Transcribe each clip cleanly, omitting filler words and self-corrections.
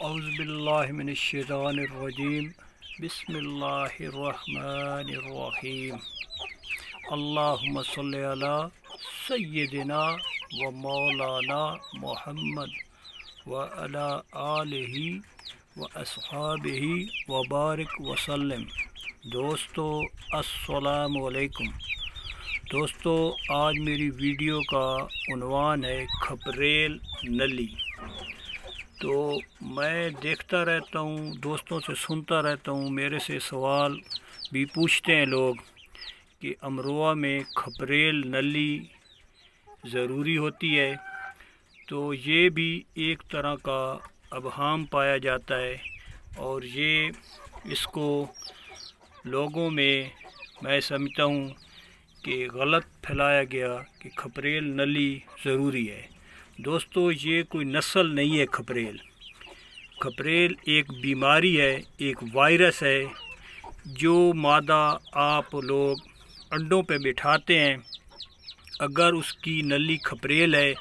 اعوذ باللہ من الشیطان الرجیم بسم اللہ الرحمن الرحیم اللہم صلی علی سیدنا و مولانا محمد و علی آلہ و اصحابہ و بارک وسلم۔ دوستو السلام علیکم۔ دوستو آج میری ویڈیو کا عنوان ہے کھپریل نلی۔ تو میں دیکھتا رہتا ہوں، دوستوں سے سنتا رہتا ہوں، میرے سے سوال بھی پوچھتے ہیں لوگ کہ امروہہ میں کھپریل نلی ضروری ہوتی ہے۔ تو یہ بھی ایک طرح کا ابہام پایا جاتا ہے اور یہ اس کو لوگوں میں سمجھتا ہوں کہ غلط پھیلایا گیا کہ کھپریل نلی ضروری ہے۔ دوستو یہ کوئی نسل نہیں ہے کھپریل۔ کھپریل ایک بیماری ہے، ایک وائرس ہے جو مادہ آپ لوگ انڈوں پہ بٹھاتے ہیں۔ اگر اس کی نلی کھپریل ہے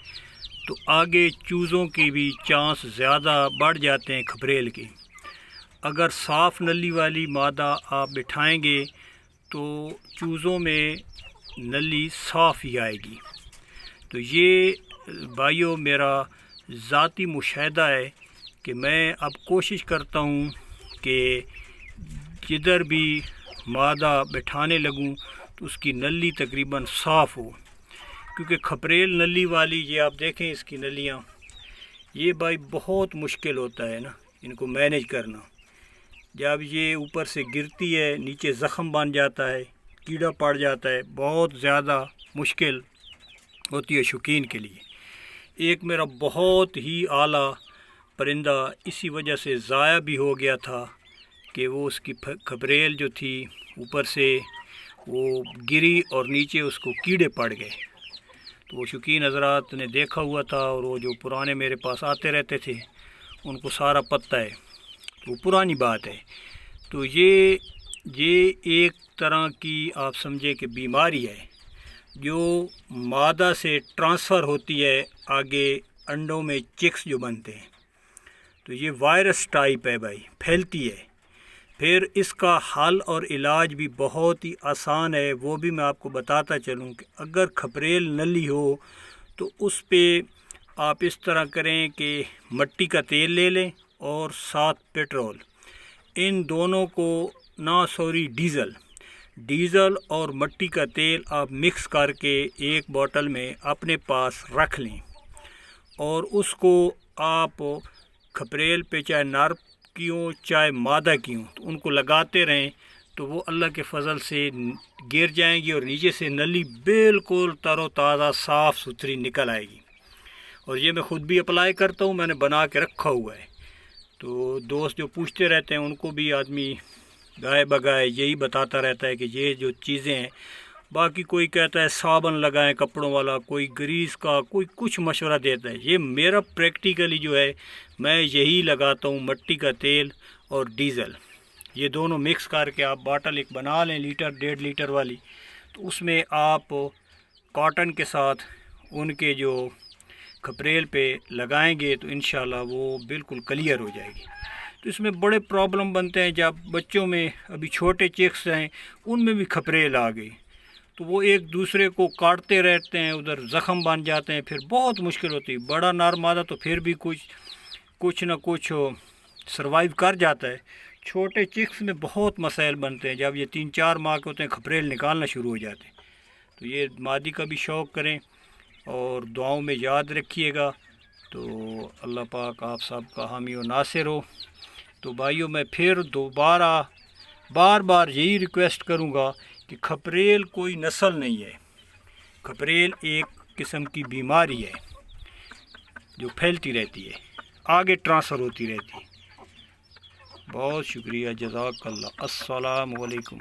تو آگے چوزوں کی بھی چانس زیادہ بڑھ جاتے ہیں کھپریل کے۔ اگر صاف نلی والی مادہ آپ بٹھائیں گے تو چوزوں میں نلی صاف ہی آئے گی۔ تو یہ بھائیو میرا ذاتی مشاہدہ ہے کہ میں اب کوشش کرتا ہوں کہ جدھر بھی مادہ بٹھانے لگوں تو اس کی نلی تقریباً صاف ہو، کیونکہ کھپریل نلی والی یہ آپ دیکھیں اس کی نلیاں، یہ بھائی بہت مشکل ہوتا ہے نا ان کو مینیج کرنا۔ جب یہ اوپر سے گرتی ہے نیچے زخم بن جاتا ہے، کیڑا پڑ جاتا ہے، بہت زیادہ مشکل ہوتی ہے شوقین کے لیے۔ ایک میرا بہت ہی اعلیٰ پرندہ اسی وجہ سے ضائع بھی ہو گیا تھا کہ وہ اس کی کھپریل جو تھی اوپر سے وہ گری اور نیچے اس کو کیڑے پڑ گئے۔ تو وہ شوقین حضرات نے دیکھا ہوا تھا اور وہ جو پرانے میرے پاس آتے رہتے تھے ان کو سارا پتہ ہے، وہ پرانی بات ہے۔ تو یہ ایک طرح کی آپ سمجھیں کہ بیماری ہے جو مادہ سے ٹرانسفر ہوتی ہے آگے انڈوں میں چکس جو بنتے ہیں۔ تو یہ وائرس ٹائپ ہے بھائی، پھیلتی ہے۔ پھر اس کا حل اور علاج بھی بہت ہی آسان ہے، وہ بھی میں آپ کو بتاتا چلوں کہ اگر کھپریل نلی ہو تو اس پہ آپ اس طرح کریں کہ مٹی کا تیل لے لیں اور ساتھ پیٹرول، ان دونوں کو ڈیزل اور مٹی کا تیل آپ مکس کر کے ایک بوتل میں اپنے پاس رکھ لیں اور اس کو آپ کھپریل پہ چاہے نر کی ہوں چاہے مادہ کی ہوں تو ان کو لگاتے رہیں تو وہ اللہ کے فضل سے گر جائیں گی اور نیچے سے نلی بالکل تر و تازہ صاف ستھری نکل آئے گی۔ اور یہ میں خود بھی اپلائی کرتا ہوں، میں نے بنا کے رکھا ہوا ہے۔ تو دوست جو پوچھتے رہتے ہیں ان کو بھی آدمی گائے بگائے یہی بتاتا رہتا ہے کہ یہ جو چیزیں ہیں۔ باقی کوئی کہتا ہے صابن لگائیں کپڑوں والا، کوئی گریس کا، کوئی کچھ مشورہ دیتا ہے۔ یہ میرا پریکٹیکلی جو ہے میں یہی لگاتا ہوں، مٹی کا تیل اور ڈیزل، یہ دونوں مکس کر کے آپ باٹل ایک بنا لیں لیٹر 1.5 لیٹر والی، تو اس میں آپ کاٹن کے ساتھ ان کے جو کھپریل پہ لگائیں گے تو انشاءاللہ وہ بالکل کلیئر ہو جائے گی۔ تو اس میں بڑے پرابلم بنتے ہیں جب بچوں میں ابھی چھوٹے چکس ہیں ان میں بھی کھپریل آ گئی تو وہ ایک دوسرے کو کاٹتے رہتے ہیں، ادھر زخم بن جاتے ہیں، پھر بہت مشکل ہوتی ہے۔ بڑا نر مادہ تو پھر بھی کچھ نہ کچھ سروائیو کر جاتا ہے، چھوٹے چکس میں بہت مسائل بنتے ہیں۔ جب یہ 3-4 ماہ کے ہوتے ہیں کھپریل نکالنا شروع ہو جاتے ہیں۔ تو یہ مادی کا بھی شوق کریں اور دعاؤں میں یاد رکھیے گا۔ تو اللہ پاک آپ سب کا حامی و ناصر ہو۔ تو بھائیوں میں پھر دوبارہ بار یہی ریکویسٹ کروں گا کہ کھپریل کوئی نسل نہیں ہے، کھپریل ایک قسم کی بیماری ہے جو پھیلتی رہتی ہے، آگے ٹرانسفر ہوتی رہتی ہے۔ بہت شکریہ، جزاک اللہ، السلام علیکم۔